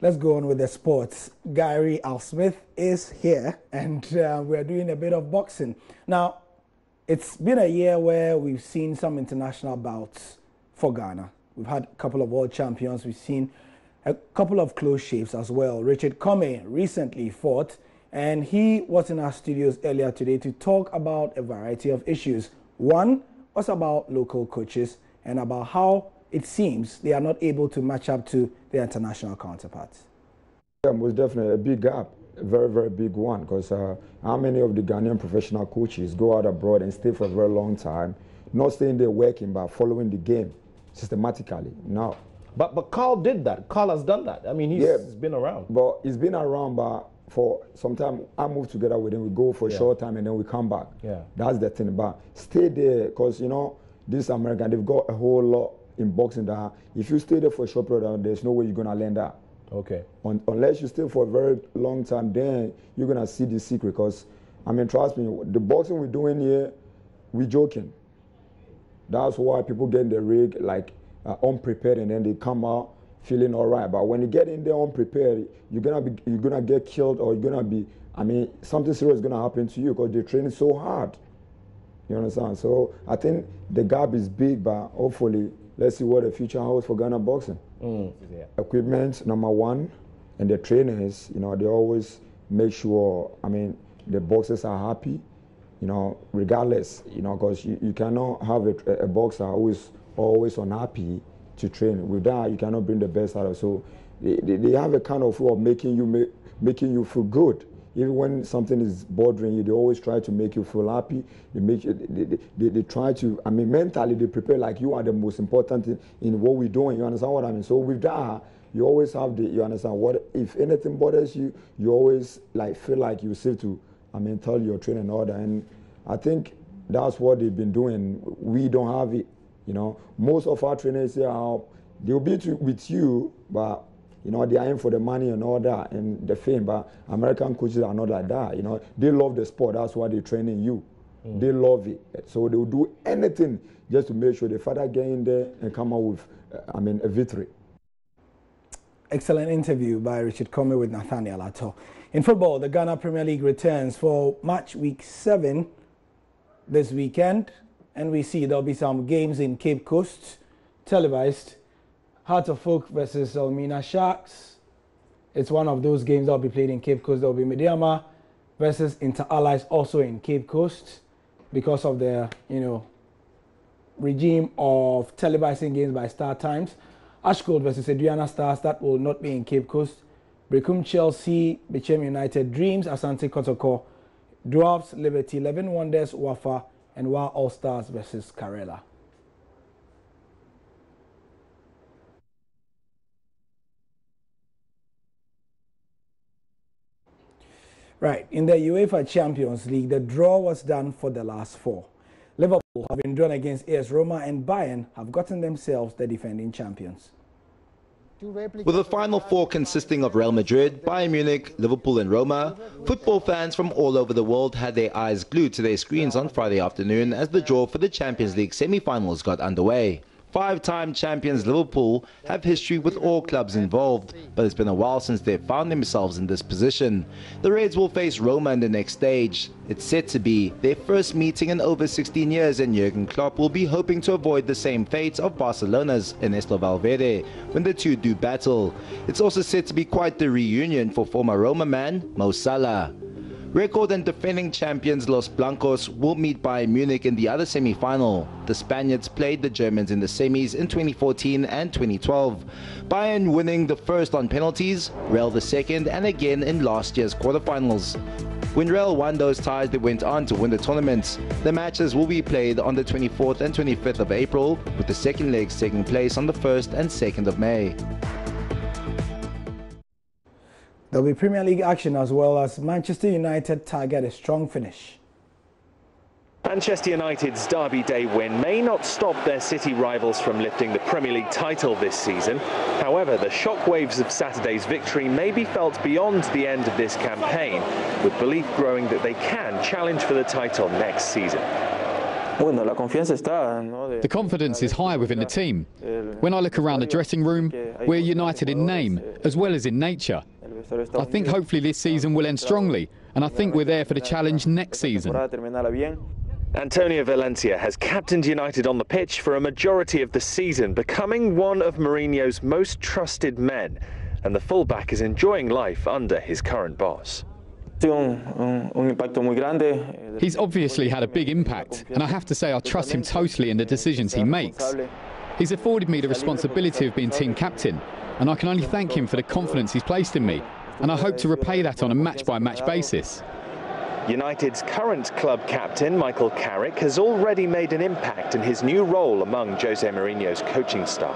Let's go on with the sports. Gary Al-Smith is here, and we're doing a bit of boxing. Now, it's been a year where we've seen some international bouts for Ghana. We've had a couple of world champions. We've seen a couple of close shaves as well. Richard Comey recently fought, and he was in our studios earlier today to talk about a variety of issues. One was about local coaches and about how it seems they are not able to match up to their international counterparts. Yeah, it was definitely a big gap, a very, very big one, because how many of the Ghanaian professional coaches go out abroad and stay for a very long time, not staying there working, but following the game systematically? No. But Carl did that. Carl has done that. I mean, he's been around. But he's been around, but for some time, I move together with him. We go for a short time and then we come back. Yeah. That's the thing. But stay there, because, you know, this American, they've got a whole lot in boxing that if you stay there for a short period, there's no way you're going to learn that. Okay. Unless you stay for a very long time, then you're going to see the secret. Because, I mean, trust me, the boxing we're doing here, we're joking. That's why people get in the rig like unprepared, and then they come out feeling all right. But when you get in there unprepared, you're gonna get killed, or you're gonna be, I mean, something serious is gonna happen to you, because they're training so hard. You understand? So I think the gap is big, but hopefully, let's see what the future holds for Ghana boxing. Yeah. Equipment, number one, and the trainers, you know, they always make sure, I mean, the boxers are happy, you know, regardless, you know, because you cannot have a boxer who is always unhappy to train. With that, you cannot bring the best out of it. So they have a kind of way of making you feel good. Even when something is bothering you, they always try to make you feel happy. They try to, I mean, mentally they prepare like you are the most important thing in what we're doing. You understand what I mean? So with that, you always have you understand what, if anything bothers you, you always like feel like you safe to, I mean, tell your trainer and all that. And I think that's what they've been doing. We don't have it. You know, most of our trainers say they'll be with you, but you know, they are in for the money and all that and the fame. But American coaches are not like that. You know, they love the sport. That's why they're training you. They love it. So they'll do anything just to make sure the fighter get in there and come out with, I mean, a victory. Excellent interview by Richard Comey with Nathaniel Atto. In football, the Ghana Premier League returns for match week 7 this weekend. And we see there'll be some games in Cape Coast, televised. Heart of Oak versus Elmina Sharks. It's one of those games that'll be played in Cape Coast. There'll be Mediama versus Inter Allies, also in Cape Coast, because of the, you know, regime of televising games by Star Times. Ashgold versus Aduana Stars, that will not be in Cape Coast. Brekum Chelsea, Bichem United Dreams, Asante Kotoko, Dwarfs, Liberty, 11 Wonders, Wafa, and Wa All Stars versus Karela. Right, in the UEFA Champions League, the draw was done for the last 4. Liverpool have been drawn against AS Roma, and Bayern have gotten themselves the defending champions. With the final 4 consisting of Real Madrid, Bayern Munich, Liverpool and Roma, football fans from all over the world had their eyes glued to their screens on Friday afternoon as the draw for the Champions League semi-finals got underway. 5-time champions Liverpool have history with all clubs involved, but it's been a while since they've found themselves in this position. The Reds will face Roma in the next stage. It's set to be their first meeting in over 16 years, and Jurgen Klopp will be hoping to avoid the same fate of Barcelona's Ernesto Valverde when the two do battle. It's also set to be quite the reunion for former Roma man Mo Salah. Record and defending champions Los Blancos will meet Bayern Munich in the other semi-final. The Spaniards played the Germans in the semis in 2014 and 2012. Bayern winning the first on penalties, Real the second, and again in last year's quarterfinals. When Real won those ties, they went on to win the tournament. The matches will be played on the 24th and 25th of April, with the second legs taking place on the 1st and 2nd of May. There'll be Premier League action as well as Manchester United target a strong finish. Manchester United's Derby Day win may not stop their city rivals from lifting the Premier League title this season. However, the shockwaves of Saturday's victory may be felt beyond the end of this campaign, with belief growing that they can challenge for the title next season. The confidence is high within the team. When I look around the dressing room, We're united in name as well as in nature. I think hopefully this season will end strongly, and I think we're there for the challenge next season. Antonio Valencia has captained United on the pitch for a majority of the season, becoming one of Mourinho's most trusted men, and the fullback is enjoying life under his current boss. He's obviously had a big impact, and I have to say I trust him totally in the decisions he makes. He's afforded me the responsibility of being team captain, and I can only thank him for the confidence he's placed in me, and I hope to repay that on a match-by-match basis. United's current club captain, Michael Carrick, has already made an impact in his new role among Jose Mourinho's coaching staff.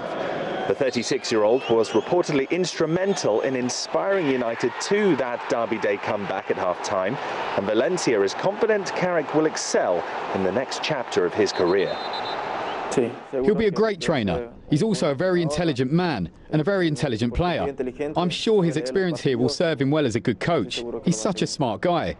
The 36-year-old was reportedly instrumental in inspiring United to that Derby Day comeback at half-time, and Valencia is confident Carrick will excel in the next chapter of his career. He'll be a great trainer. He's also a very intelligent man and a very intelligent player. I'm sure his experience here will serve him well as a good coach. He's such a smart guy.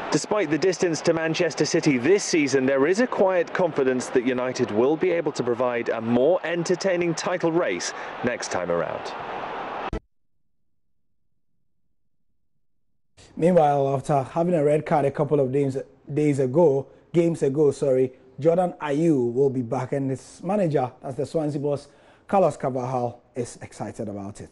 Despite the distance to Manchester City this season, there is a quiet confidence that United will be able to provide a more entertaining title race next time around. Meanwhile, after having a red card a couple of games ago, Jordan Ayew will be back, and his manager, that's the Swansea boss, Carlos Carvalhal, is excited about it.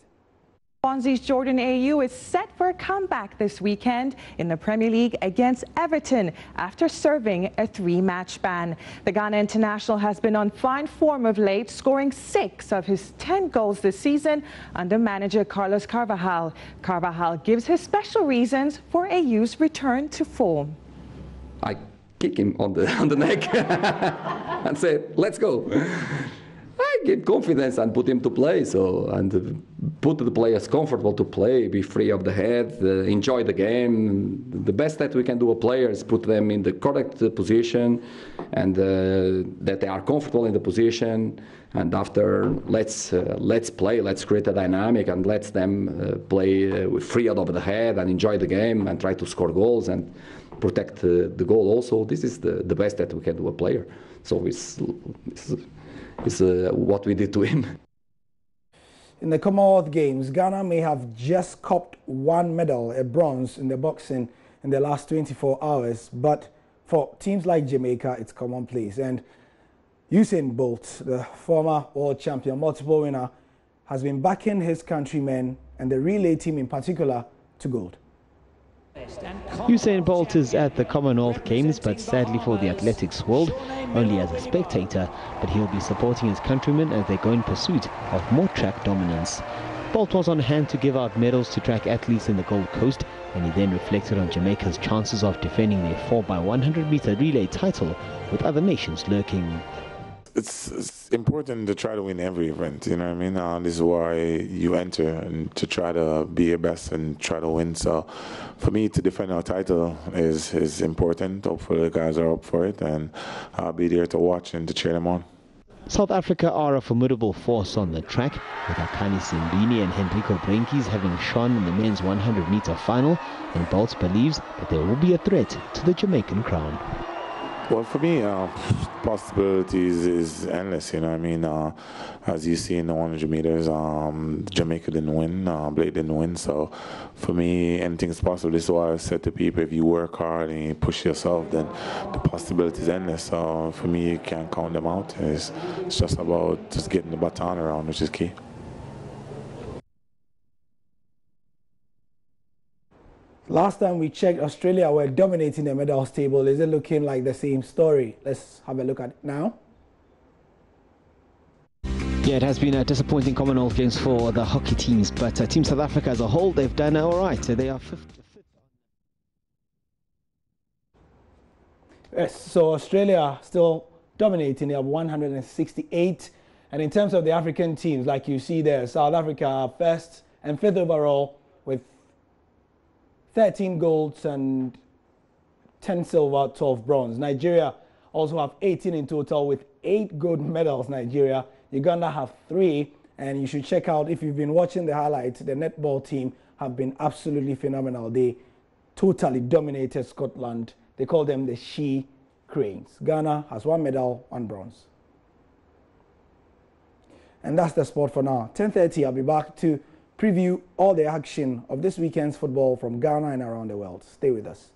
Swansea's Jordan Ayew is set for a comeback this weekend in the Premier League against Everton after serving a 3-match ban. The Ghana international has been on fine form of late, scoring 6 of his 10 goals this season under manager Carlos Carvalhal. Carvalhal gives his special reasons for Ayew's return to form. I kick him on the neck and said, "Let's go." I give confidence and put him to play, and put the players comfortable to play, be free of the head, enjoy the game. The best that we can do with players is put them in the correct position, and that they are comfortable in the position. And after, let's play, let's create a dynamic, and let them play free out of the head and enjoy the game and try to score goals and protect the goal. Also, this is the best that we can do with a player. So it's what we did to him. In the Commonwealth Games, Ghana may have just copped 1 medal, a bronze, in the boxing in the last 24 hours, but for teams like Jamaica, it's commonplace. And Usain Bolt, the former world champion, multiple winner, has been backing his countrymen and the relay team in particular to gold. Usain Bolt is at the Commonwealth Games, but sadly for the athletics world, only as a spectator, but he'll be supporting his countrymen as they go in pursuit of more track dominance. Bolt was on hand to give out medals to track athletes in the Gold Coast, and he then reflected on Jamaica's chances of defending their 4x100-meter relay title, with other nations lurking. It's important to try to win every event, you know what I mean? This is why you enter, and to try to be your best and try to win. So for me, to defend our title is important. Hopefully the guys are up for it, and I'll be there to watch and to cheer them on. South Africa are a formidable force on the track, with Akani Simbini and Henrico Brenkis having shone in the men's 100-meter final, and Bolt believes that there will be a threat to the Jamaican crown. Well, for me, possibilities is endless, you know what I mean? As you see in the 100 meters, Jamaica didn't win, Blake didn't win, so for me, anything's possible. This is why I said to people, if you work hard and you push yourself, then the possibilities endless. So for me, you can't count them out. It's just about just getting the baton around, which is key. Last time we checked, Australia were dominating the medals table. Is it looking like the same story? Let's have a look at it now. Yeah, it has been a disappointing Commonwealth Games for the hockey teams, but Team South Africa as a whole, they've done all right. They are 5th. Yes, so Australia still dominating. They have 168. And in terms of the African teams, like you see there, South Africa are 1st and 5th overall with 13 golds and 10 silver, 12 bronze. Nigeria also have 18 in total with 8 gold medals, Nigeria. Uganda have 3, and you should check out, if you've been watching the highlights, the netball team have been absolutely phenomenal. They totally dominated Scotland. They call them the She Cranes. Ghana has 1 medal, 1 bronze. And that's the sport for now. 10:30, I'll be back to preview all the action of this weekend's football from Ghana and around the world. Stay with us.